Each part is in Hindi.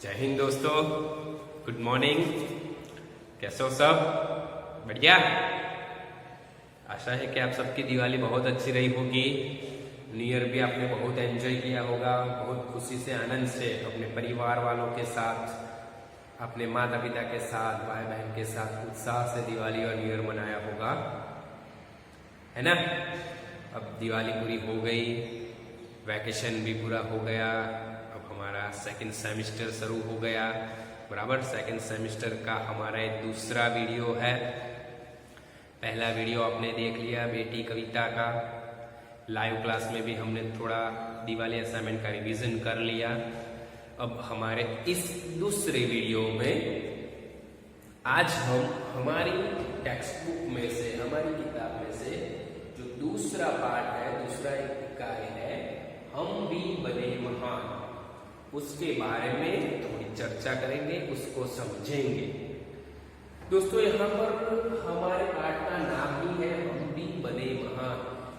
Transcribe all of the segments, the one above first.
जय हिंद दोस्तों, गुड मॉर्निंग। कैसे हो सब? बढ़िया। आशा है कि आप सबकी दिवाली बहुत अच्छी रही होगी। न्यू ईयर भी आपने बहुत एंजॉय किया होगा, बहुत खुशी से आनंद से अपने परिवार वालों के साथ, अपने माता पिता के साथ, भाई बहन के साथ उत्साह से दिवाली और न्यू ईयर मनाया होगा, है ना। अब दिवाली पूरी हो गई, वैकेशन भी पूरा हो गया, अब हमारा सेकंड सेमेस्टर शुरू हो गया। बराबर, सेकंड सेमेस्टर का हमारा एक दूसरा वीडियो है। पहला वीडियो आपने देख लिया बेटी कविता का। लाइव क्लास में भी हमने थोड़ा दिवाली असाइनमेंट का रिवीजन कर लिया। अब हमारे इस दूसरे वीडियो में आज हम हमारी टेक्स्ट बुक में से, हमारी किताब में से जो दूसरा पार्ट है, दूसरा एक इकाई है, हम भी बने महान, उसके बारे में थोड़ी चर्चा करेंगे, उसको समझेंगे। दोस्तों, यहाँ पर हमारे पाठ का नाम ही है हम भी बने महान,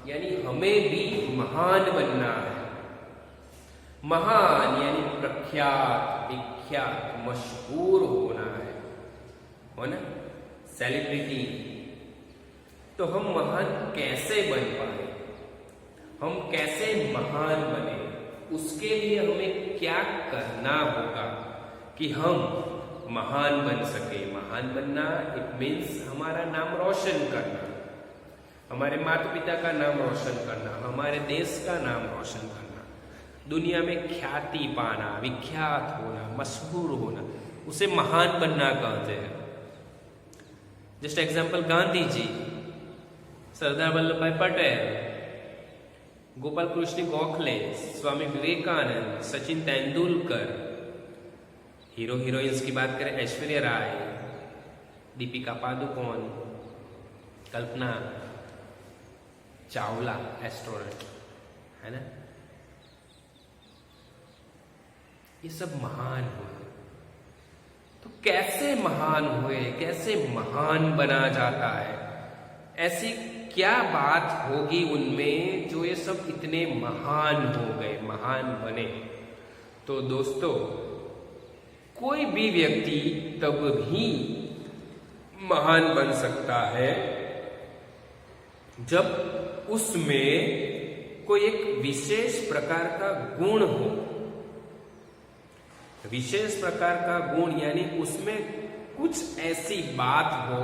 यानी हमें भी महान बनना है। महान यानी प्रख्यात, विख्यात, मशहूर होना है, हो ना, सेलिब्रिटी। तो हम महान कैसे बन पाए, हम कैसे महान बने, उसके लिए हमें क्या करना होगा कि हम महान बन सके। महान बनना इट मीन्स हमारा नाम रोशन करना, हमारे माता पिता का नाम रोशन करना, हमारे देश का नाम रोशन करना, दुनिया में ख्याति पाना, विख्यात होना, मशहूर होना, उसे महान बनना कहते हैं। जस्ट एग्जाम्पल, गांधी जी, सरदार वल्लभ भाई पटेल, गोपाल कृष्ण गोखले, स्वामी विवेकानंद, सचिन तेंदुलकर। हीरो हीरोइंस की बात करें, ऐश्वर्या राय, दीपिका पादुकोण, कल्पना चावला, एस्ट्रोनॉट, है ना। ये सब महान हुए। तो कैसे महान हुए, कैसे महान बना जाता है, ऐसी क्या बात होगी उनमें जो ये सब इतने महान हो गए, महान बने। तो दोस्तों, कोई भी व्यक्ति तब भी महान बन सकता है जब उसमें कोई एक विशेष प्रकार का गुण हो। विशेष प्रकार का गुण यानी उसमें कुछ ऐसी बात हो,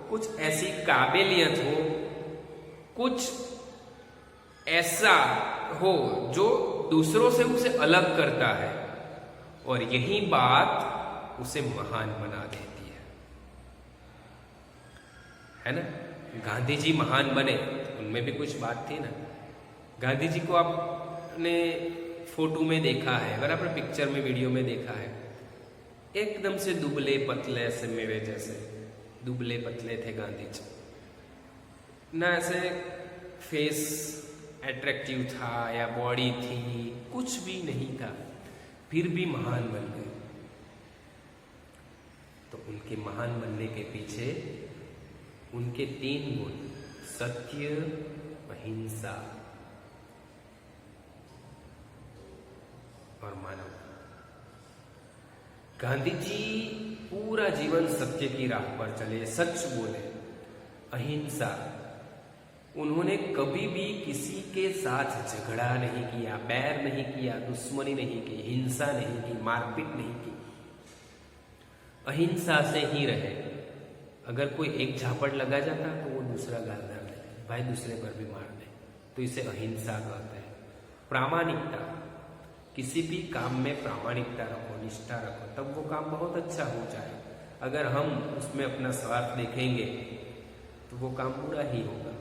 कुछ ऐसी काबिलियत हो, कुछ ऐसा हो जो दूसरों से उसे अलग करता है, और यही बात उसे महान बना देती है ना। गांधी जी महान बने, उनमें भी कुछ बात थी ना। गांधी जी को आपने फोटो में देखा है, अगर आपने पिक्चर में, वीडियो में देखा है, एकदम से दुबले पतले, ऐसे मेरे जैसे दुबले पतले थे गांधी जी। ना ऐसे फेस अट्रैक्टिव था या बॉडी थी, कुछ भी नहीं था, फिर भी महान बन गए। तो उनके महान बनने के पीछे उनके 3 गुण, सत्य, अहिंसा और मानवता। गांधी जी पूरा जीवन सत्य की राह पर चले, सच बोले, अहिंसा। उन्होंने कभी भी किसी के साथ झगड़ा नहीं किया, बैर नहीं किया, दुश्मनी नहीं की, हिंसा नहीं की, मारपीट नहीं की, अहिंसा से ही रहे। अगर कोई एक झापड़ लगा जाता तो वो दूसरा गाल डाल दे, भाई दूसरे पर भी मार दे, तो इसे अहिंसा कहते हैं। प्रामाणिकता, किसी भी काम में प्रामाणिकता रखो, निष्ठा रखो, तब वो काम बहुत अच्छा हो जाए। अगर हम उसमें अपना स्वार्थ देखेंगे तो वो काम बुरा ही होगा।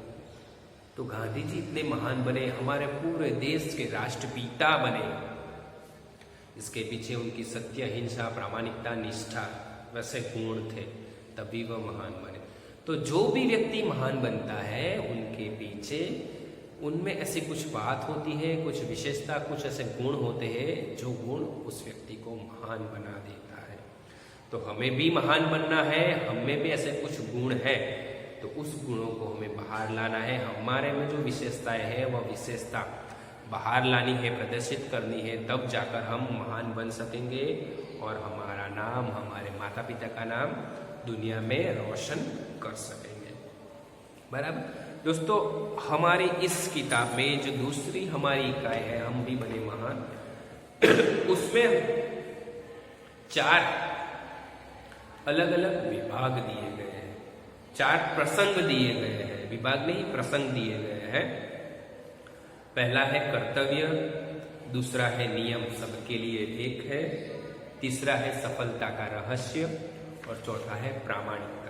तो गांधी जी इतने महान बने, हमारे पूरे देश के राष्ट्रपिता बने, इसके पीछे उनकी सत्य, अहिंसा, प्रामाणिकता, निष्ठा वैसे गुण थे, तभी वह महान बने। तो जो भी व्यक्ति महान बनता है, उनके पीछे उनमें ऐसी कुछ बात होती है, कुछ विशेषता, कुछ ऐसे गुण होते हैं जो गुण उस व्यक्ति को महान बना देता है। तो हमें भी महान बनना है, हमें भी ऐसे कुछ गुण है, तो उस गुणों को हमें बाहर लाना है। हमारे में जो विशेषताएं हैं वह विशेषता बाहर लानी है, प्रदर्शित करनी है, तब जाकर हम महान बन सकेंगे और हमारा नाम, हमारे माता पिता का नाम दुनिया में रोशन कर सकेंगे। बराबर दोस्तों, हमारी इस किताब में जो दूसरी हमारी इकाई है, हम भी बने महान, उसमें 4 अलग अलग विभाग दिए गए हैं, 4 प्रसंग दिए गए हैं, विभाग नहीं प्रसंग दिए गए हैं। पहला है कर्तव्य, दूसरा है नियम सबके लिए एक है, तीसरा है सफलता का रहस्य और चौथा है प्रामाणिकता।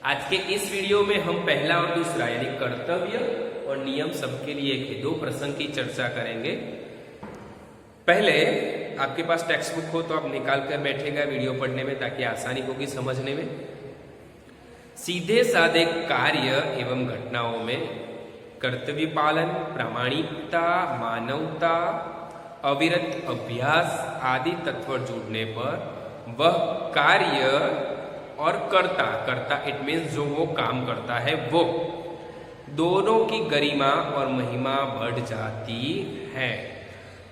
आज के इस वीडियो में हम पहला और दूसरा यानी कर्तव्य और नियम सबके लिए एक है 2 प्रसंग की चर्चा करेंगे। पहले आपके पास टेक्स्ट बुक हो तो आप निकाल कर बैठेगा वीडियो पढ़ने में, ताकि आसानी होगी समझने में। सीधे साधे कार्य एवं घटनाओं में कर्तव्य पालन, प्रामाणिकता, मानवता, अविरत अभ्यास आदि तत्व जुड़ने पर वह कार्य और कर्ता इट मीन्स जो वो काम करता है, वो दोनों की गरिमा और महिमा बढ़ जाती है।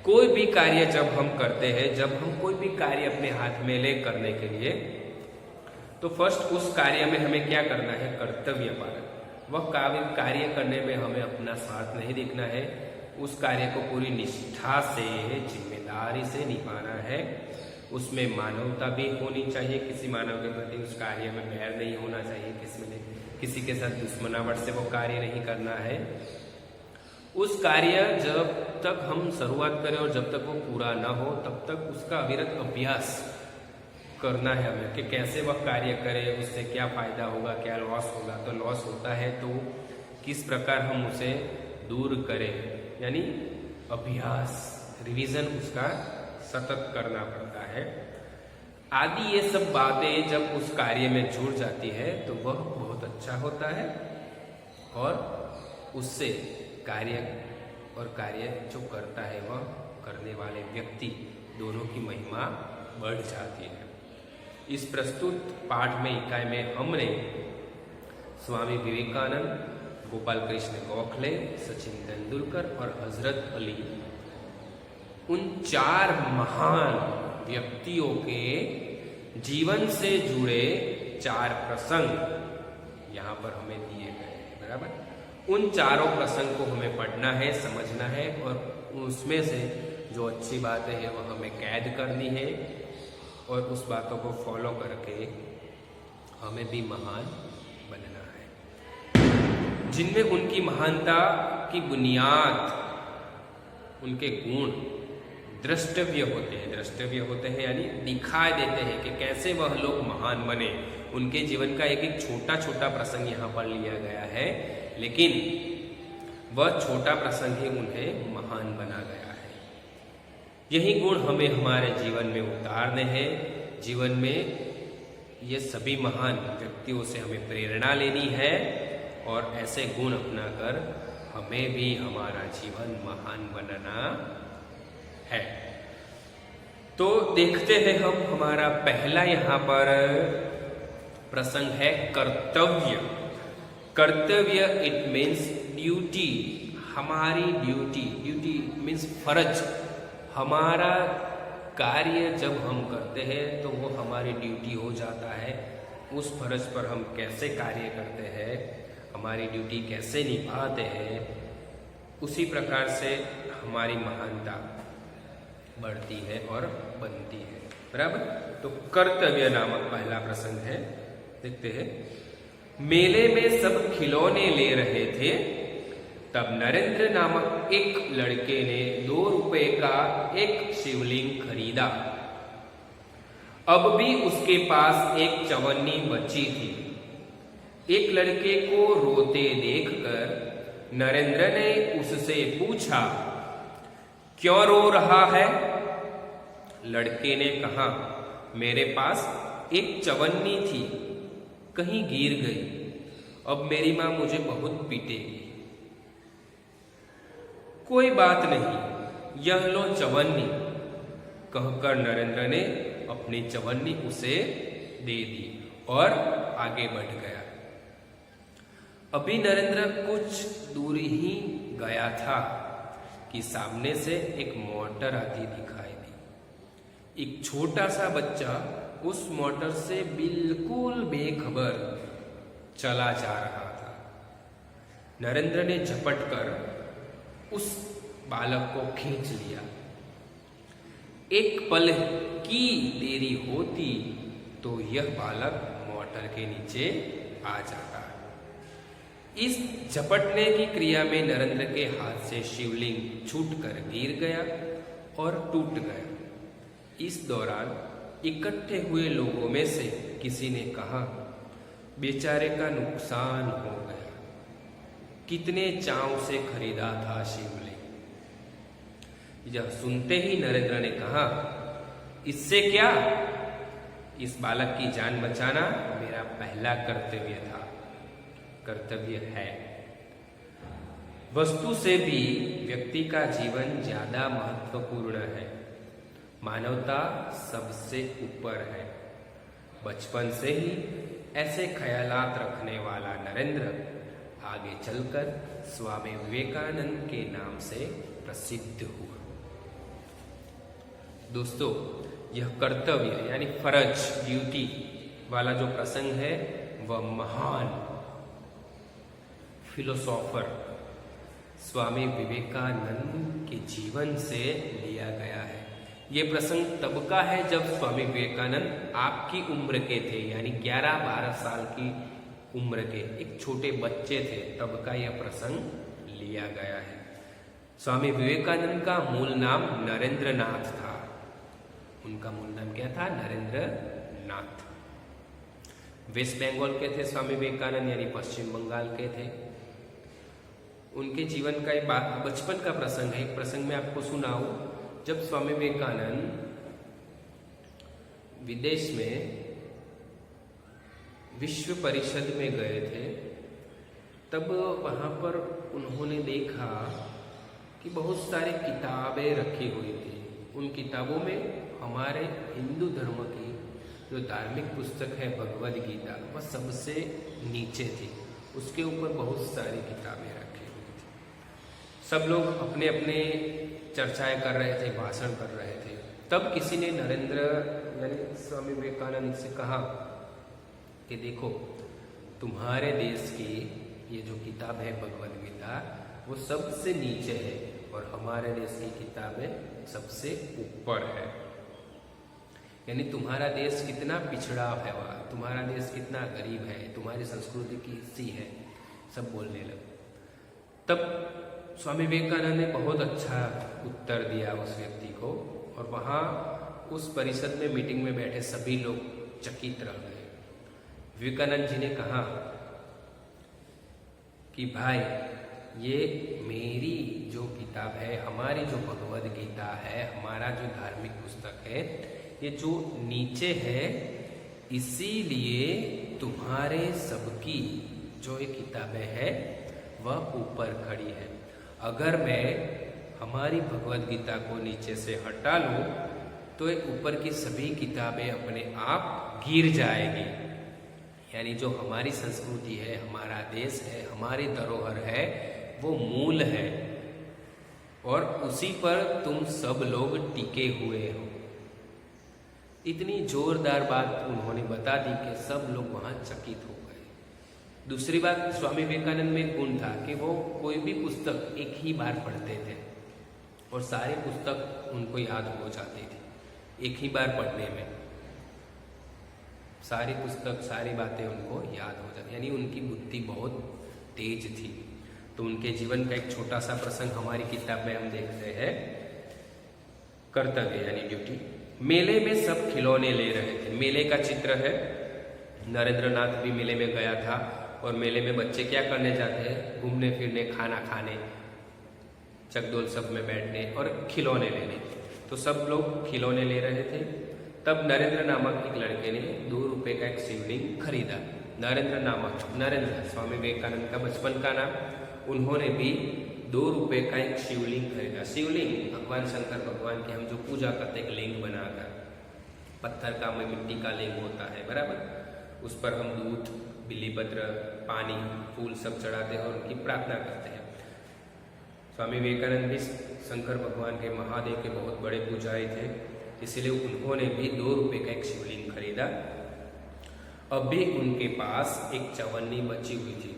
कोई भी कार्य जब हम करते हैं, जब हम कोई भी कार्य अपने हाथ में ले करने के लिए, तो फर्स्ट उस कार्य में हमें क्या करना है? कर्तव्य पालन। वह कार्य करने में हमें अपना स्वार्थ नहीं देखना है, उस कार्य को पूरी निष्ठा से, जिम्मेदारी से निभाना है। उसमें मानवता भी होनी चाहिए, किसी मानव के प्रति उस कार्य में बैर नहीं होना चाहिए, किसी के साथ दुश्मनावट से वो कार्य नहीं करना है। उस कार्य जब तक हम शुरुआत करें और जब तक वो पूरा ना हो, तब तक उसका अविरत अभ्यास करना है हमें कि कैसे वह कार्य करें, उससे क्या फायदा होगा, क्या लॉस होगा। तो लॉस होता है तो किस प्रकार हम उसे दूर करें, यानी अभ्यास, रिवीजन उसका सतत करना पड़ता है। आदि ये सब बातें जब उस कार्य में जुड़ जाती है तो वह बहुत अच्छा होता है और उससे कार्य जो करता है वह करने वाले व्यक्ति दोनों की महिमा बढ़ जाती है। इस प्रस्तुत पाठ में इकाई में हमने स्वामी विवेकानंद, गोपाल कृष्ण गोखले, सचिन तेंदुलकर और हजरत अली, उन 4 महान व्यक्तियों के जीवन से जुड़े 4 प्रसंग यहाँ पर हमें दिए गए। बराबर, उन चारों प्रसंग को हमें पढ़ना है, समझना है और उसमें से जो अच्छी बातें हैं वह हमें कैद करनी है और उस बातों को फॉलो करके हमें भी महान बनना है। जिनमें उनकी महानता की बुनियाद, उनके गुण द्रष्टव्य होते हैं यानी दिखाई देते हैं कि कैसे वह लोग महान बने। उनके जीवन का एक छोटा छोटा प्रसंग यहाँ पर लिया गया है, लेकिन वह छोटा प्रसंग ही उन्हें महान बना गया है। यही गुण हमें हमारे जीवन में उतारने हैं। जीवन में ये सभी महान व्यक्तियों से हमें प्रेरणा लेनी है और ऐसे गुण अपनाकर हमें भी हमारा जीवन महान बनाना है। तो देखते हैं हम, हमारा पहला यहाँ पर प्रसंग है कर्तव्य। कर्तव्य इट मीन्स ड्यूटी, हमारी ड्यूटी मीन्स फर्ज। हमारा कार्य जब हम करते हैं तो वो हमारी ड्यूटी हो जाता है। उस फर्ज पर हम कैसे कार्य करते हैं, हमारी ड्यूटी कैसे निभाते हैं, उसी प्रकार से हमारी महानता बढ़ती है और बनती है। बराबर, तो कर्तव्य नामक पहला प्रसंग है, देखते हैं। मेले में सब खिलौने ले रहे थे, तब नरेंद्र नामक एक लड़के ने 2 रुपए का एक शिवलिंग खरीदा। अब भी उसके पास एक चवन्नी बची थी। एक लड़के को रोते देखकर नरेंद्र ने उससे पूछा, क्यों रो रहा है? लड़के ने कहा, मेरे पास एक चवन्नी थी, कहीं गिर गई, अब मेरी मां मुझे बहुत पीटेगी। कोई बात नहीं, यह लो चवन्नी, कहकर नरेंद्र ने अपनी चवन्नी उसे दे दी और आगे बढ़ गया। अभी नरेंद्र कुछ दूर ही गया था कि सामने से एक मोटर आती दिखाई दी। एक छोटा सा बच्चा उस मोटर से बिल्कुल बेखबर चला जा रहा था। नरेंद्र ने झपट कर उस बालक को खींच लिया। एक पल की देरी होती तो यह बालक मोटर के नीचे आ जाता। इस झपटने की क्रिया में नरेंद्र के हाथ से शिवलिंग छूटकर गिर गया और टूट गया। इस दौरान इकट्ठे हुए लोगों में से किसी ने कहा, बेचारे का नुकसान हो गया, कितने चाव से खरीदा था शिवलिंग। यह सुनते ही नरेंद्र ने कहा, इससे क्या, इस बालक की जान बचाना मेरा पहला कर्तव्य था, कर्तव्य है। वस्तु से भी व्यक्ति का जीवन ज्यादा महत्वपूर्ण है। मानवता सबसे ऊपर है। बचपन से ही ऐसे ख्यालात रखने वाला नरेंद्र आगे चलकर स्वामी विवेकानंद के नाम से प्रसिद्ध हुआ। दोस्तों, यह कर्तव्य यानी फर्ज, ड्यूटी वाला जो प्रसंग है वह महान फिलोसोफर स्वामी विवेकानंद के जीवन से लिया गया है। ये प्रसंग तब का है जब स्वामी विवेकानंद आपकी उम्र के थे, यानी 11-12 साल की उम्र के एक छोटे बच्चे थे, तब का यह प्रसंग लिया गया है। स्वामी विवेकानंद का मूल नाम नरेंद्र नाथ था। उनका मूल नाम क्या था? नरेंद्र नाथ। वेस्ट बंगाल के थे स्वामी विवेकानंद, यानी पश्चिम बंगाल के थे। उनके जीवन का एक बचपन का प्रसंग है। एक प्रसंग में आपको सुनाऊं, जब स्वामी विवेकानंद विदेश में विश्व परिषद में गए थे, तब वहां पर उन्होंने देखा कि बहुत सारी किताबें रखी हुई थी। उन किताबों में हमारे हिंदू धर्म की जो धार्मिक पुस्तक है भगवद गीता, वह सबसे नीचे थी। उसके ऊपर बहुत सारी किताबें रखी हुई थी। सब लोग अपने अपने चर्चाएं कर रहे थे, भाषण कर रहे थे। तब किसी ने नरेंद्र यानी स्वामी विवेकानंद से कहा कि देखो, तुम्हारे देश की ये जो किताब है भगवद गीता, वो सबसे नीचे है और हमारे देश की किताबें सबसे ऊपर है। यानी तुम्हारा देश कितना पिछड़ा है, तुम्हारा देश कितना गरीब है, तुम्हारी संस्कृति कैसी है, सब बोलने लगे। तब स्वामी विवेकानंद ने बहुत अच्छा उत्तर दिया उस व्यक्ति को, और वहाँ उस परिषद में मीटिंग में बैठे सभी लोग चकित रह गए। विवेकानंद जी ने कहा कि भाई, ये मेरी जो किताब है, हमारी जो भगवद गीता है, हमारा जो धार्मिक पुस्तक है, ये जो नीचे है, इसीलिए तुम्हारे सबकी जो ये किताबें हैं वह ऊपर खड़ी है। अगर मैं हमारी भगवद गीता को नीचे से हटा लूं तो ये ऊपर की सभी किताबें अपने आप गिर जाएगी। यानी जो हमारी संस्कृति है, हमारा देश है, हमारी धरोहर है, वो मूल है और उसी पर तुम सब लोग टिके हुए हो। इतनी जोरदार बात उन्होंने बता दी कि सब लोग वहां चकित हो गए। दूसरी बात, स्वामी विवेकानंद में एक गुण था कि वो कोई भी पुस्तक एक ही बार पढ़ते थे और सारी पुस्तक उनको याद हो जाती थी एक ही बार पढ़ने में। सारी पुस्तक, सारी बातें उनको याद हो जाती, यानी उनकी बुद्धि बहुत तेज थी। तो उनके जीवन का एक छोटा सा प्रसंग हमारी किताब में हम देखते हैं, कर्तव्य यानी ड्यूटी। मेले में सब खिलौने ले रहे थे। मेले का चित्र है। नरेंद्र नाथ भी मेले में गया था और मेले में बच्चे क्या करने जाते हैं? घूमने फिरने, खाना खाने, चकडोल सब में बैठने और खिलौने लेने। तो सब लोग खिलौने ले रहे थे। तब नरेंद्र नामक एक लड़के ने 2 रुपए का एक शिवलिंग खरीदा। नरेंद्र स्वामी विवेकानंद का बचपन का नाम। उन्होंने भी 2 रुपए का एक शिवलिंग खरीदा। शिवलिंग भगवान शंकर भगवान की हम जो पूजा करते हैं, एक लिंग बनाकर, पत्थर का मिट्टी का लिंग होता है, बराबर। उस पर हम दूध, बिल्लीपत्र, पानी, फूल सब चढ़ाते हैं और उनकी प्रार्थना करते हैं। स्वामी विवेकानंद भी शंकर भगवान के, महादेव के बहुत बड़े पुजारी थे इसलिए उन्होंने भी 2 रुपए का एक शिवलिंग खरीदा। अभी उनके पास एक चवन्नी बची हुई थी।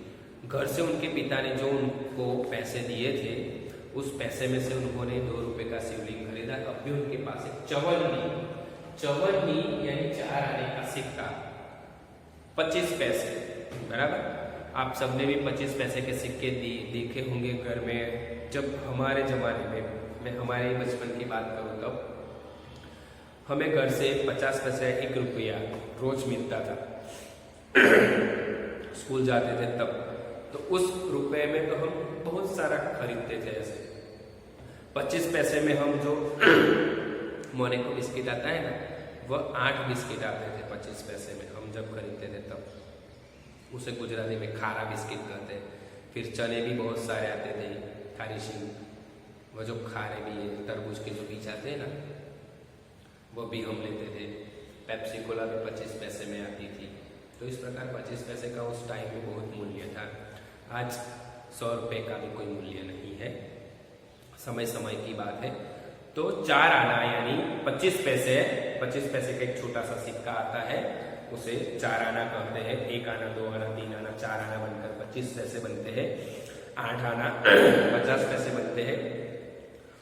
घर से उनके पिता ने जो उनको पैसे दिए थे उस पैसे में से उन्होंने 2 रुपए का शिवलिंग खरीदा। अब भी उनके पास एक चवन्नी यानी 4 आने का सिक्का 25 पैसे, बराबर। आप सबने भी 25 पैसे के सिक्के देखे होंगे घर में। जब हमारे जमाने में, मैं हमारे बचपन की बात करूँ तब हमें घर से 50 पैसे 1 रुपया रोज मिलता था। स्कूल जाते थे तब, तो उस रुपए में तो हम बहुत सारा खरीदते थे। ऐसे 25 पैसे में हम जो मोनेको बिस्किट आता है ना, वह 8 बिस्किट आते थे 25 पैसे में हम जब खरीदते थे तब। उसे गुजराती में खारा बिस्किट कहते हैं। फिर चने भी बहुत सारे आते थे, खारी सिंग, वह जो खारे भी है, तरबूज के जो बीज आते हैं ना, वो भी हम लेते थे। पेप्सी कोला भी 25 पैसे में आती थी। तो इस प्रकार 25 पैसे का उस टाइम में बहुत मूल्य था। आज 100 रुपये का भी कोई मूल्य नहीं है, समय समय की बात है। तो 4 आना यानी 25 पैसे का एक छोटा सा सिक्का आता है, उसे 4 आना कहते हैं। 1 आना, 2 आना, 3 आना, 4 आना बनकर 25 पैसे बनते हैं। 8 आना 50 पैसे बनते हैं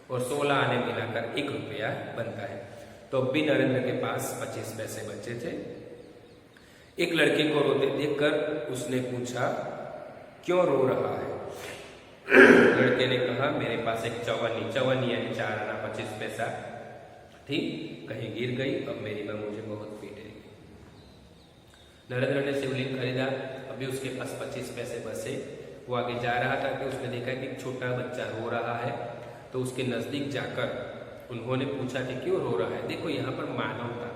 और 16 आने मिलाकर 1 रुपया बनता है। तो भी नरेंद्र के पास 25 पैसे बचे थे। एक लड़के को रोते देखकर उसने पूछा, क्यों रो रहा है? लड़के ने कहा, मेरे पास एक चवन्नी यानी 4 आना 25 पैसा थी, कहीं गिर गई, अब मेरी मां मुझे बहुत पीटेगी। नरेंद्र ने शिवलिंग खरीदा। अभी उसके पास 25 पैसे बचे। वो आगे जा रहा था कि उसने देखा कि एक छोटा बच्चा रो रहा है। तो उसके नजदीक जाकर उन्होंने पूछा कि क्यों रो रहा है। देखो यहाँ पर मानवता,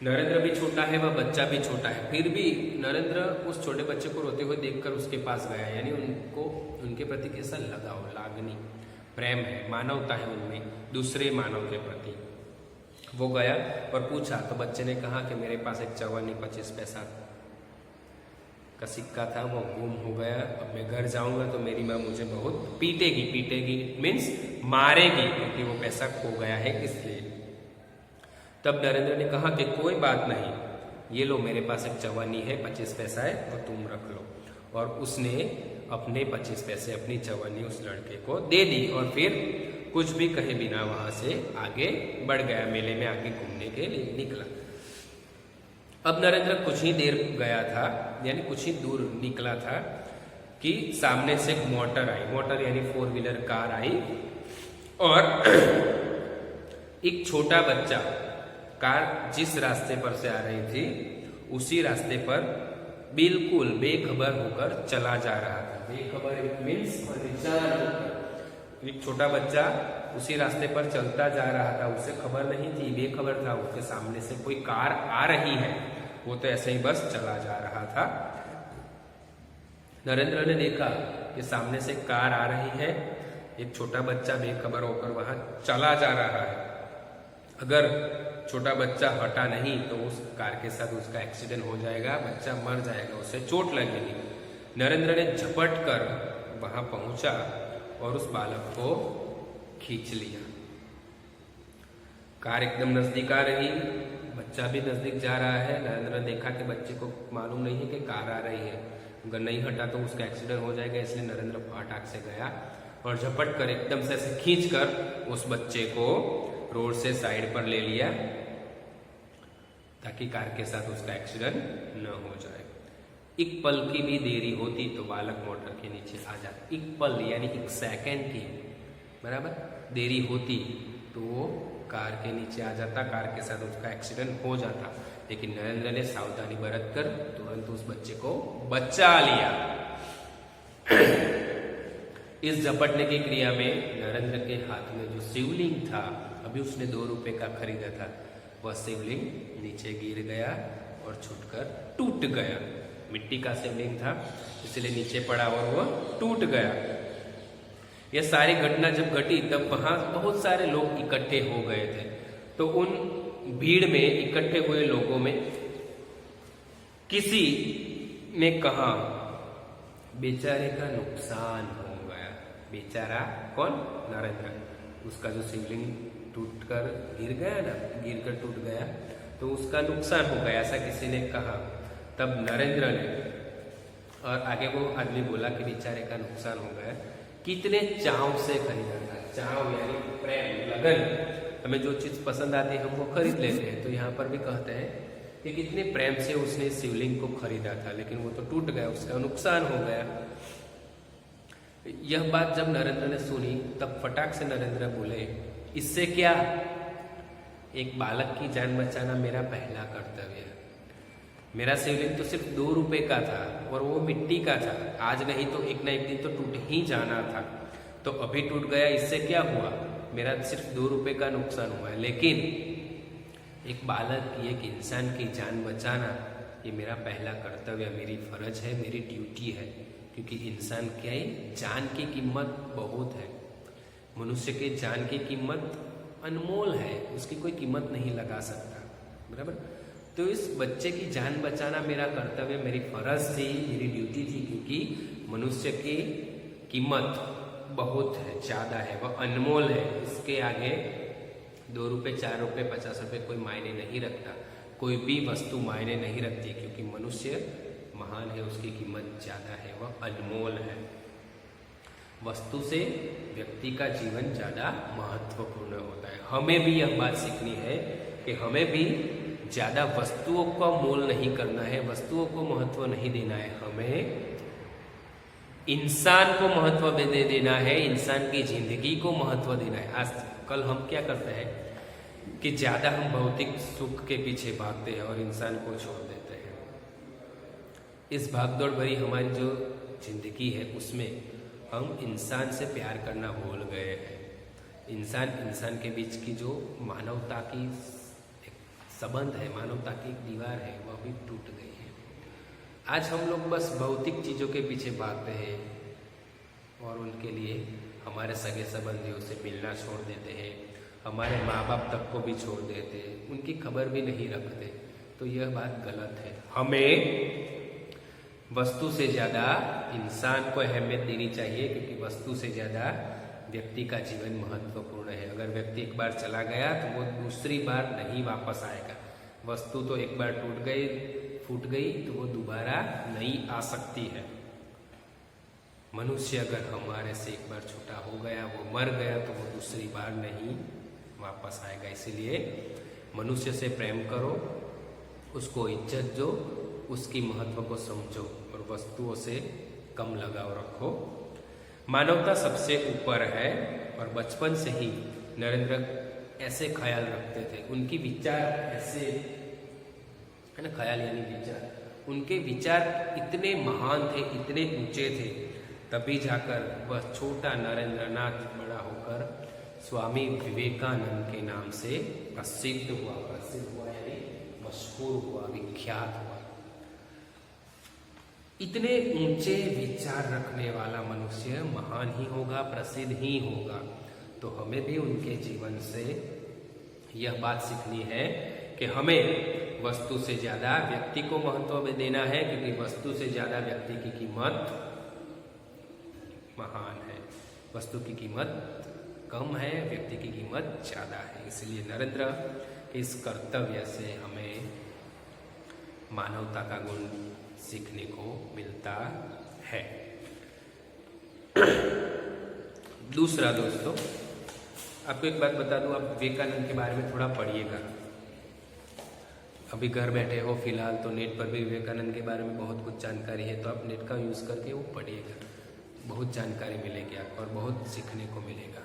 नरेंद्र भी छोटा है, वह बच्चा भी छोटा है, फिर भी नरेंद्र उस छोटे बच्चे को रोते हुए देखकर उसके पास गया। यानी उनको उनके प्रति कैसा लगाव, लागनी, प्रेम है, मानवता है उनमें दूसरे मानव के प्रति। वो गया और पूछा, तो बच्चे ने कहा कि मेरे पास एक चवन्नी 25 पैसा का सिक्का था, वो गुम हो गया। अब मैं घर जाऊंगा तो मेरी माँ मुझे बहुत पीटेगी मीन्स मारेगी, क्योंकि वो पैसा खो गया है इसलिए। तब नरेंद्र ने कहा कि कोई बात नहीं, ये लो मेरे पास एक चवन्नी है, 25 पैसा है, वो तुम रख लो। और उसने अपने 25 पैसे, अपनी चवन्नी उस लड़के को दे दी और फिर कुछ भी कहे बिना वहां से आगे बढ़ गया, मेले में आगे घूमने के लिए निकला। अब नरेंद्र कुछ ही देर गया था, यानी कुछ ही दूर निकला था कि सामने से एक मोटर आई। मोटर यानी 4 व्हीलर कार आई और एक छोटा बच्चा कार जिस रास्ते पर से आ रही थी उसी रास्ते पर बिल्कुल बेखबर होकर चला जा रहा था। बेखबर मीन्स एक छोटा बच्चा उसी रास्ते पर चलता जा रहा था, उसे खबर नहीं थी, बेखबर था उसके सामने से कोई कार आ रही है, वो तो ऐसे ही बस चला जा रहा था। नरेंद्र ने देखा कि सामने से कार आ रही है, एक छोटा बच्चा बेखबर होकर वहां चला जा रहा है। अगर छोटा बच्चा हटा नहीं तो उस कार के साथ उसका एक्सीडेंट हो जाएगा, बच्चा मर जाएगा, उसे चोट लगेगी। नरेंद्र ने झपट कर वहां पहुंचा और उस बालक को खींच लिया। कार एकदम नजदीक आ रही, बच्चा भी नजदीक जा रहा है। नरेंद्र ने देखा कि बच्चे को मालूम नहीं है कि कार आ रही है, अगर नहीं हटा तो उसका एक्सीडेंट हो जाएगा, इसलिए नरेंद्र फटाक से गया और झपट कर एकदम से ऐसे खींच कर उस बच्चे को रोड से साइड पर ले लिया ताकि कार के साथ उसका एक्सीडेंट न हो जाए। एक पल की भी देरी होती तो बालक मोटर के नीचे आ जाता। एक पल यानी 1 सेकेंड की बराबर देरी होती तो वो कार के नीचे आ जाता, कार के साथ उसका एक्सीडेंट हो जाता। लेकिन नरेंद्र ने सावधानी बरतकर तुरंत उस बच्चे को बचा लिया। इस झपटने की क्रिया में नरेंद्र के हाथ में जो शिवलिंग था, अभी उसने 2 रुपए का खरीदा था, वह शिवलिंग नीचे गिर गया और छूटकर टूट गया। मिट्टी का शिवलिंग था इसलिए नीचे पड़ा और वह टूट गया। यह सारी घटना जब घटी तब वहां बहुत सारे लोग इकट्ठे हो गए थे। तो उन भीड़ में इकट्ठे हुए लोगों में किसी ने कहा, बेचारे का नुकसान हो गया। बेचारा कौन? नरेंद्र। उसका जो शिवलिंग टूटकर गिर गया ना, गिर कर टूट गया तो उसका नुकसान हो गया, ऐसा किसी ने कहा। तब नरेंद्र ने, और आगे वो आदमी बोला कि बेचारे का नुकसान हो गया, कितने चाव से खरीदा था। चाव यानी प्रेम, लगन, हमें जो चीज पसंद आती है हम वो खरीद लेते हैं। तो यहाँ पर भी कहते हैं कि कितने प्रेम से उसने शिवलिंग को खरीदा था, लेकिन वो तो टूट गया, उसका नुकसान हो गया। यह बात जब नरेंद्र ने सुनी तब फटाक से नरेंद्र बोले, इससे क्या, एक बालक की जान बचाना मेरा पहला कर्तव्य है। मेरा शिवलिंग तो सिर्फ 2 रुपए का था और वो मिट्टी का था, आज नहीं तो एक ना एक दिन तो टूट ही जाना था। तो अभी टूट गया, इससे क्या हुआ, मेरा सिर्फ 2 रुपए का नुकसान हुआ है, लेकिन एक बालक की, एक इंसान की जान बचाना ये मेरा पहला कर्तव्य, मेरी फर्ज है, मेरी ड्यूटी है। क्योंकि इंसान क्या है, जान की कीमत बहुत है। मनुष्य के जान की कीमत अनमोल है, उसकी कोई कीमत नहीं लगा सकता, बराबर। तो इस बच्चे की जान बचाना मेरा कर्तव्य, मेरी फर्ज थी, मेरी ड्यूटी थी। क्योंकि मनुष्य की कीमत बहुत है, ज़्यादा है, वह अनमोल है। इसके आगे 2 रुपये, 4 रुपये, 50 रुपये कोई मायने नहीं रखता, कोई भी वस्तु मायने नहीं रखती। क्योंकि मनुष्य महान है, उसकी कीमत ज़्यादा है, वह अनमोल है। वस्तु से व्यक्ति का जीवन ज़्यादा महत्वपूर्ण होता है। हमें भी यह बात सीखनी है कि हमें भी ज़्यादा वस्तुओं का मोल नहीं करना है, वस्तुओं को महत्व नहीं देना है, हमें इंसान को महत्व दे देना है, इंसान की जिंदगी को महत्व देना है। आज कल हम क्या करते हैं कि ज़्यादा हम भौतिक सुख के पीछे भागते हैं और इंसान को छोड़ देते हैं। इस भागदौड़ भरी हमारी जो जिंदगी है उसमें हम इंसान से प्यार करना भूल गए हैं। इंसान के बीच की जो मानवता की एक संबंध है, मानवता की एक दीवार है, वह भी टूट गई है। आज हम लोग बस भौतिक चीज़ों के पीछे भागते हैं और उनके लिए हमारे सगे संबंधियों से मिलना छोड़ देते हैं, हमारे माँ बाप तक को भी छोड़ देते हैं, उनकी खबर भी नहीं रखते। तो यह बात गलत है। हमें वस्तु से ज़्यादा इंसान को अहमियत देनी चाहिए, क्योंकि वस्तु से ज़्यादा व्यक्ति का जीवन महत्वपूर्ण है। अगर व्यक्ति एक बार चला गया तो वो दूसरी बार नहीं वापस आएगा। वस्तु तो एक बार टूट गई, फूट गई तो वो दोबारा नहीं आ सकती है। मनुष्य अगर हमारे से एक बार छूटा हो गया, वो मर गया, तो वो दूसरी बार नहीं वापस आएगा। इसीलिए मनुष्य से प्रेम करो, उसको इज्जत दो, उसकी महत्व को समझो और वस्तुओं से कम लगाव रखो। मानवता सबसे ऊपर है। और बचपन से ही नरेंद्र ऐसे ख्याल रखते थे, उनकी विचार ऐसे है ना, ख्याल यानी विचार, उनके विचार इतने महान थे, इतने ऊंचे थे, तभी जाकर वह छोटा नरेंद्र नाथ बड़ा होकर स्वामी विवेकानंद के नाम से प्रसिद्ध हुआ यानी मशहूर हुआ, विख्यात हुआ। इतने ऊंचे विचार रखने वाला मनुष्य महान ही होगा, प्रसिद्ध ही होगा। तो हमें भी उनके जीवन से यह बात सीखनी है कि हमें वस्तु से ज्यादा व्यक्ति को महत्व देना है, क्योंकि वस्तु से ज्यादा व्यक्ति की कीमत महान है, वस्तु की कीमत कम है, व्यक्ति की कीमत ज्यादा है। इसलिए नरेंद्र के इस कर्तव्य से हमें मानवता का गुण सीखने को मिलता है। दूसरा दोस्तों, आपको एक बात बता दूं, आप विवेकानंद के बारे में थोड़ा पढ़िएगा। अभी घर बैठे हो फिलहाल तो नेट पर भी विवेकानंद के बारे में बहुत कुछ जानकारी है, तो आप नेट का यूज़ करके वो पढ़िएगा, बहुत जानकारी मिलेगी आपको और बहुत सीखने को मिलेगा।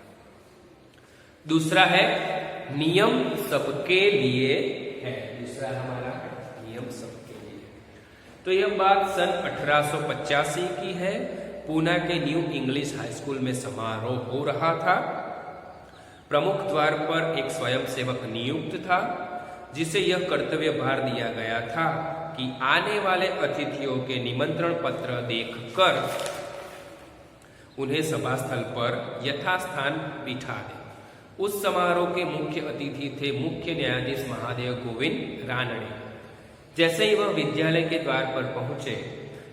दूसरा है नियम सबके लिए है। दूसरा हमारा नियम सबके लिए। तो यह बात सन 1885 की है। पूना के न्यू इंग्लिश हाई स्कूल में समारोह हो रहा था। प्रमुख द्वार पर एक स्वयंसेवक नियुक्त था, जिसे यह कर्तव्य भार दिया गया था कि आने वाले अतिथियों के निमंत्रण पत्र देखकर उन्हें सभास्थल पर यथास्थान बिठा दे। उस समारोह के मुख्य अतिथि थे मुख्य न्यायाधीश महादेव गोविंद रानड़े। जैसे ही वह विद्यालय के द्वार पर पहुंचे,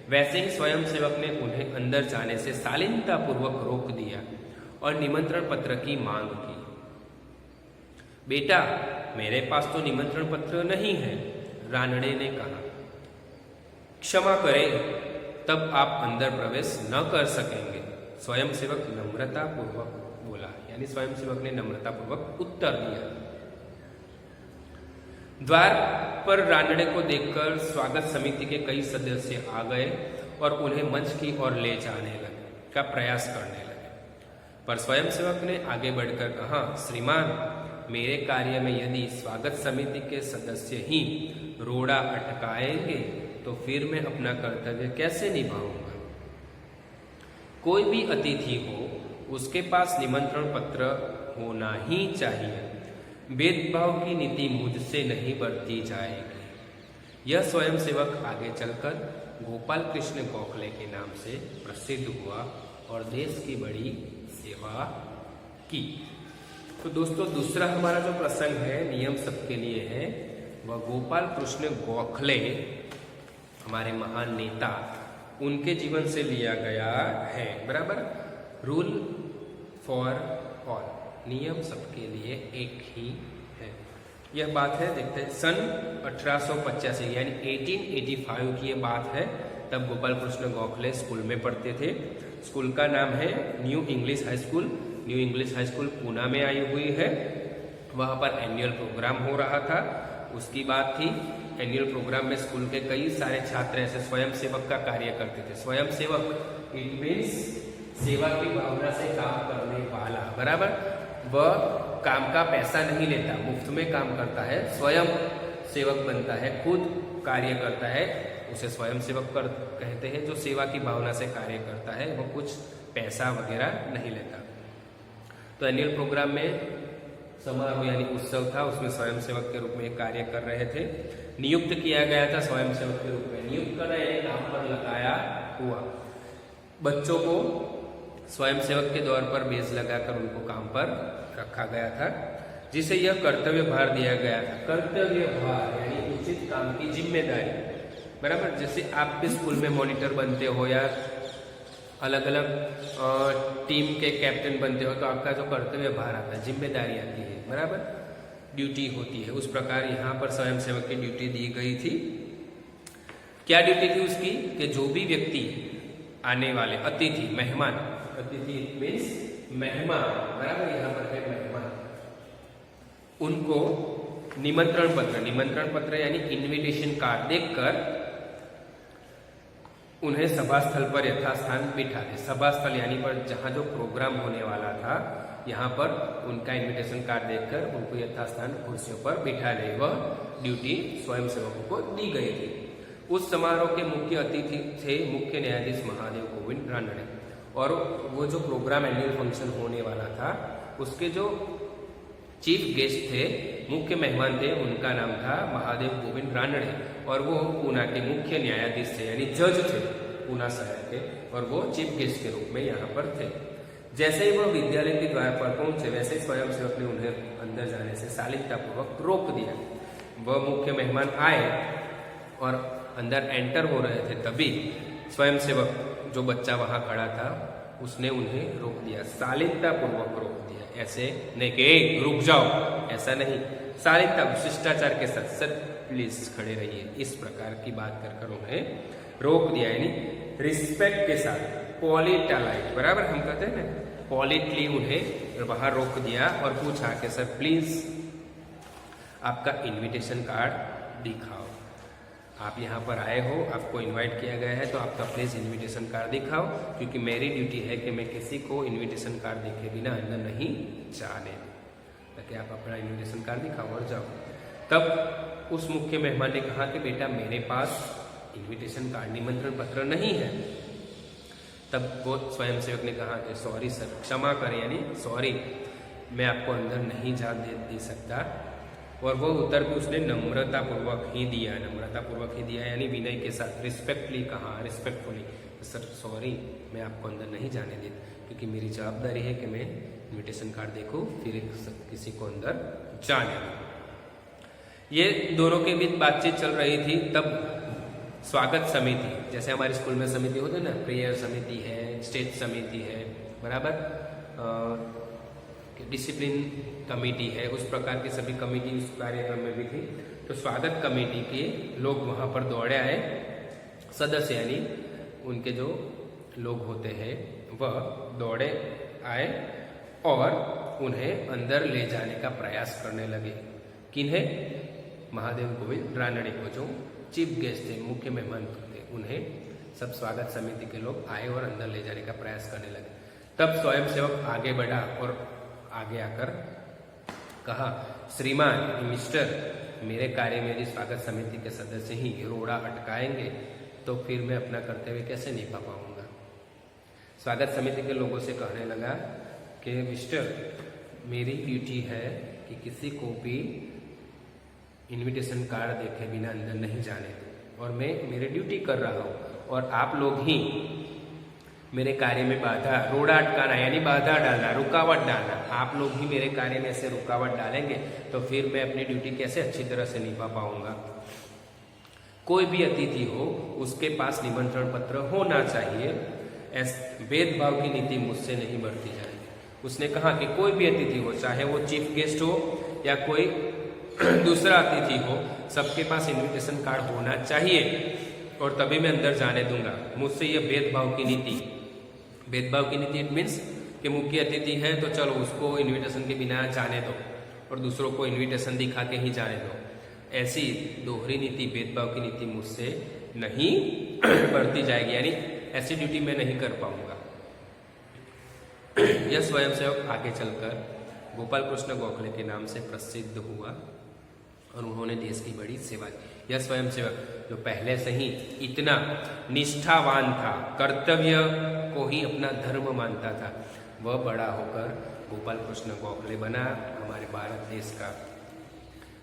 वैसे ही स्वयंसेवक ने उन्हें अंदर जाने से शालीनता पूर्वक रोक दिया और निमंत्रण पत्र की मांग की। बेटा मेरे पास तो निमंत्रण पत्र नहीं है, रानड़े ने कहा। क्षमा करें, तब आप अंदर प्रवेश न कर सकेंगे, स्वयंसेवक नम्रता पूर्वक बोला। यानी स्वयंसेवक ने नम्रता पूर्वक उत्तर दिया। द्वार पर रानड़े को देखकर स्वागत समिति के कई सदस्य आ गए और उन्हें मंच की ओर ले जाने लगे का प्रयास करने लगे, पर स्वयंसेवक ने आगे बढ़कर कहा, श्रीमान, मेरे कार्य में यदि स्वागत समिति के सदस्य ही रोड़ा अटकाएंगे तो फिर मैं अपना कर्तव्य कैसे निभाऊंगा? कोई भी अतिथि हो उसके पास निमंत्रण पत्र होना ही चाहिए। भेदभाव की नीति मुझसे नहीं बरती जाएगी। यह स्वयंसेवक आगे चलकर गोपाल कृष्ण गोखले के नाम से प्रसिद्ध हुआ और देश की बड़ी सेवा की। तो दोस्तों, दूसरा हमारा जो प्रसंग है नियम सबके लिए है, वह गोपाल कृष्ण गोखले हमारे महान नेता, उनके जीवन से लिया गया है। बराबर, रूल फॉर ऑल, नियम सबके लिए एक ही है। यह बात है, देखते हैं, सन 1885 यानी 1885 की यह बात है। तब गोपाल कृष्ण गोखले स्कूल में पढ़ते थे। स्कूल का नाम है new English high school. New English high school Poona में आई हुई है। वहाँ पर एनुअल प्रोग्राम हो रहा था, उसकी बात थी। एनुअल प्रोग्राम में स्कूल के कई सारे छात्र ऐसे स्वयंसेवक का कार्य करते थे। स्वयंसेवक इट मीन्स सेवा की भावना से काम करने वाला। बराबर, वह काम का पैसा नहीं लेता, मुफ्त में काम करता है, स्वयं सेवक बनता है, खुद कार्य करता है, उसे स्वयं सेवक कहते हैं। जो सेवा की भावना से कार्य करता है, वो कुछ पैसा वगैरह नहीं लेता। तो एनुअल प्रोग्राम में समारोह यानी उत्सव था, उसमें स्वयंसेवक के रूप में कार्य कर रहे थे। नियुक्त किया गया था स्वयंसेवक के रूप में। नियुक्त करना यानी काम पर लगाया हुआ। बच्चों को स्वयंसेवक के दौर पर बेस लगाकर उनको काम पर रखा गया था, जिसे यह कर्तव्य भार दिया गया था। कर्तव्य भार यानी उचित काम की जिम्मेदारी। बराबर, जैसे आप भी स्कूल में मॉनिटर बनते हो या अलग अलग टीम के कैप्टन बनते हो, तो आपका जो कर्तव्य भार आता है, जिम्मेदारी आती है, बराबर, ड्यूटी होती है। उस प्रकार यहाँ पर स्वयंसेवक की ड्यूटी दी गई थी। क्या ड्यूटी थी उसकी? कि जो भी व्यक्ति आने वाले अतिथि, मेहमान, अतिथि मीन्स मेहमान, बराबर, यहाँ पर है मेहमान, उनको निमंत्रण पत्र यानी इनविटेशन कार्ड देखकर उन्हें सभा स्थल पर यथास्थान बिठा दे। सभा स्थल यानी पर जहाँ जो प्रोग्राम होने वाला था, यहाँ पर उनका इनविटेशन कार्ड देखकर उनको यथास्थान कुर्सियों पर बिठा दे। वह ड्यूटी स्वयंसेवकों को दी गई थी। उस समारोह के मुख्य अतिथि थे मुख्य न्यायाधीश महादेव गोविंद रानड़े, और वो जो प्रोग्राम एनुअल फंक्शन होने वाला था, उसके जो चीफ गेस्ट थे, मुख्य मेहमान थे, उनका नाम था महादेव गोविंद रानड़े, और वो पूना के मुख्य न्यायाधीश थे यानी जज थे पूना शहर के, और वो चीफ गेस्ट के रूप में यहाँ पर थे। जैसे ही वह विद्यालय के द्वार पर पहुंचे, वैसे ही स्वयंसेवक ने उन्हें अंदर जाने से शालीनतापूर्वक रोक दिया। वह मुख्य मेहमान आए और अंदर एंटर हो रहे थे, तभी स्वयंसेवक जो बच्चा वहां खड़ा था उसने उन्हें रोक दिया, शालीनतापूर्वक रोक दिया। ऐसे नहीं कि रुक जाओ, ऐसा नहीं, शालीनता शिष्टाचार के साथ, सर प्लीज खड़े रहिए, इस प्रकार की बात कर उन्हें रोक दिया। यानी रिस्पेक्ट के साथ, पॉलिटालाइट, बराबर हम कहते हैं ना, पॉलिटली उन्हें बाहर रोक दिया और पूछा कि सर प्लीज आपका इनविटेशन कार्ड दिखाओ। आप यहाँ पर आए हो, आपको इनवाइट किया गया है, तो आपका प्लीज इनविटेशन कार्ड दिखाओ, क्योंकि मेरी ड्यूटी है कि मैं किसी को इनविटेशन कार्ड देखे बिना अंदर नहीं जाने दूं, ताकि आप अपना इनविटेशन कार्ड दिखाओ और जाओ। तब उस मुख्य मेहमान ने कहा कि बेटा मेरे पास इनविटेशन कार्ड, निमंत्रण पत्र नहीं है। तब वो स्वयंसेवक ने कहा कि सॉरी सर, क्षमा करें, यानी सॉरी, मैं आपको अंदर नहीं जाने दे सकता। और वो उत्तर भी उसने नम्रतापूर्वक ही दिया, यानी विनय के साथ, रिस्पेक्टली कहा, रिस्पेक्टफुली, सर सॉरी, मैं आपको अंदर नहीं जाने देता, क्योंकि मेरी जवाबदारी है कि मैं इनविटेशन कार्ड देखूं, फिर किसी को अंदर जाने दूं। ये दोनों के बीच बातचीत चल रही थी। तब स्वागत समिति, जैसे हमारे स्कूल में समिति होती है ना, प्रेयर समिति है, स्टेज समिति है, बराबर, डिसिप्लिन कमेटी है, उस प्रकार की सभी कमेटी उस कार्यक्रम में भी थी। तो स्वागत कमेटी के लोग वहाँ पर दौड़े आए, सदस्य यानी उनके जो लोग होते हैं वह दौड़े आए और उन्हें अंदर ले जाने का प्रयास करने लगे। किन्हें? महादेव गोविंद रानड़े को, जो चीफ गेस्ट थे, मुख्य मेहमान थे, उन्हें सब स्वागत समिति के लोग आए और अंदर ले जाने का प्रयास करने लगे। तब स्वयंसेवक आगे बढ़ा और आगे आकर कहा, श्रीमान मिस्टर, मेरे कार्य में यदि स्वागत समिति के सदस्य ही रोड़ा अटकाएंगे तो फिर मैं अपना कर्तव्य कैसे निभा पाऊंगा। स्वागत समिति के लोगों से कहने लगा कि मिस्टर, मेरी ड्यूटी है कि किसी को भी इनविटेशन कार्ड देखे बिना अंदर नहीं जाने दूं, और मैं मेरी ड्यूटी कर रहा हूँ, और आप लोग ही मेरे कार्य में बाधा, रोड़ा अटकाना यानी बाधा डालना, रुकावट डालना, आप लोग ही मेरे कार्य में ऐसे रुकावट डालेंगे तो फिर मैं अपनी ड्यूटी कैसे अच्छी तरह से निभा पाऊंगा। कोई भी अतिथि हो उसके पास निमंत्रण पत्र होना चाहिए, भेदभाव की नीति मुझसे नहीं बरती जाएगी। उसने कहा कि कोई भी अतिथि हो, चाहे वो चीफ गेस्ट हो या कोई दूसरा अतिथि हो, सबके पास इनविटेशन कार्ड होना चाहिए और तभी मैं अंदर जाने दूंगा। मुझसे ये भेदभाव की नीति इट मीन्स कि मुख्य अतिथि है तो चलो उसको इनविटेशन के बिना जाने दो और दूसरों को इनविटेशन दिखा के ही जाने दो। ऐसी दोहरी नीति, भेदभाव की नीति मुझसे नहीं बरती जाएगी, यानी ऐसी ड्यूटी मैं नहीं कर पाऊंगा। यह स्वयंसेवक आगे चलकर गोपाल कृष्ण गोखले के नाम से प्रसिद्ध हुआ और उन्होंने देश की बड़ी सेवा की। यह स्वयंसेवक जो पहले से ही इतना निष्ठावान था, कर्तव्य को ही अपना धर्म मानता था, वह बड़ा होकर गोपाल कृष्ण गोखले बना। हमारे भारत देश का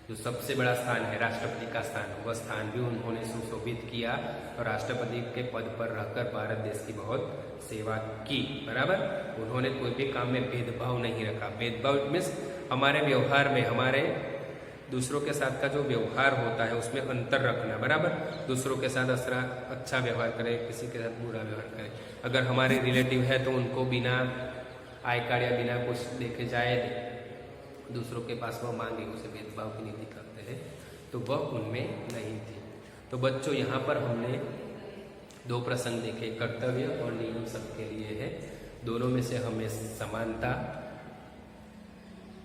जो सबसे बड़ा स्थान है, राष्ट्रपति का स्थान, वह स्थान भी उन्होंने सुशोभित किया और राष्ट्रपति के पद पर रहकर भारत देश की बहुत सेवा की। बराबर, उन्होंने कोई भी काम में भेदभाव नहीं रखा। भेदभाव मीन्स हमारे व्यवहार में, हमारे दूसरों के साथ का जो व्यवहार होता है उसमें अंतर रखना। बराबर, दूसरों के साथ अच्छा व्यवहार करें, किसी के साथ बुरा व्यवहार करें। अगर हमारे रिलेटिव है तो उनको बिना आई कार्ड या बिना कुछ देखे जाए दूसरों के पास वो मांगे, उसे भेदभाव की नीति करते हैं, तो वह उनमें नहीं थी। तो बच्चों, यहाँ पर हमने दो प्रसंग देखे, कर्तव्य और नियम सबके लिए है। दोनों में से हमें समानता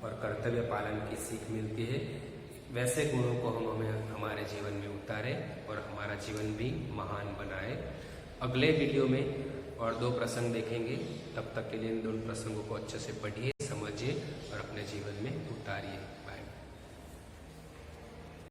और कर्तव्य पालन की सीख मिलती है। वैसे गुणों को हमें हमारे जीवन में उतारें और हमारा जीवन भी महान बनाए। अगले वीडियो में और दो प्रसंग देखेंगे। तब तक के लिए इन दोनों प्रसंगों को अच्छे से पढ़िए, समझिए और अपने जीवन में उतारिए।